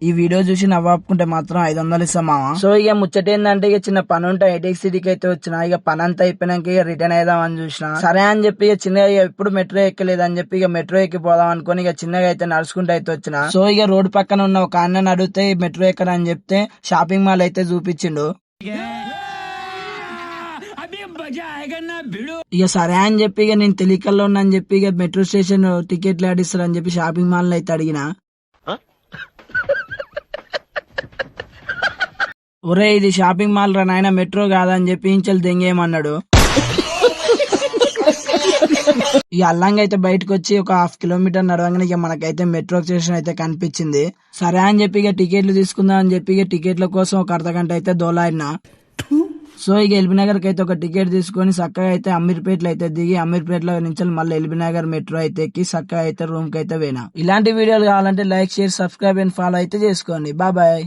ఈ వీడియో చూసి నవ్వాపుకుంటే మాత్రం 500 ఇస్తాం మామ. సో ఇక ముచ్చట ఏంటంటే ఇక చిన్న పని ఉంటే ఐటెక్ సిటీకి అయితే వచ్చిన. ఇక పని అంతా అయిపోయినాక ఇక రిటర్న్ అయిదాం అని చూసిన. సరే అని చెప్పి ఇక చిన్నగా ఎప్పుడు మెట్రో ఎక్కలేదు అని చెప్పి ఇక మెట్రో ఎక్కి పోదాం అనుకుని ఇక చిన్నగా అయితే నడుచుకుంటూ అయితే వచ్చిన. సో ఇక రోడ్డు పక్కన ఉన్న ఒక అన్నని అడిగితే మెట్రో ఎక్కడ అని చెప్తే షాపింగ్ మాల్ అయితే చూపించిండు. ఇక సరే అని చెప్పి ఇక నేను తెలికల్లో ఉన్నా అని చెప్పి ఇక మెట్రో స్టేషన్ టికెట్లు ఆడిస్తారు అని చెప్పి షాపింగ్ మాల్ అయితే అడిగిన. ఒరే ఇది షాపింగ్ మాల్ రా నాయన, మెట్రో కాదని చెప్పి ఇంచెలు దెంగేయమన్నాడు. ఈ అల్లంగా అయితే బయటకు వచ్చి ఒక 1/2 కిలోమీటర్ నడవగానే ఇక మనకైతే మెట్రో స్టేషన్ అయితే కనిపించింది. సరే అని చెప్పి ఇక టికెట్లు తీసుకుందాం అని చెప్పి ఇక టికెట్ల కోసం ఒక అర్ధగంట అయితే దోలాడిన. సో ఇక ఎల్బీనగర్ కి అయితే ఒక టికెట్ తీసుకొని చక్కగా అయితే అమీర్పేటలో అయితే దిగి అమీర్పేటలో నుంచి మళ్ళీ ఎల్బీనగర్ మెట్రో అయితే ఎక్కి చక్కగా అయితే రూమ్ కి అయితే పోయినా. ఇలాంటి వీడియోలు కావాలంటే like, share, subscribe and follow అయితే చేసుకోండి. బాయ్.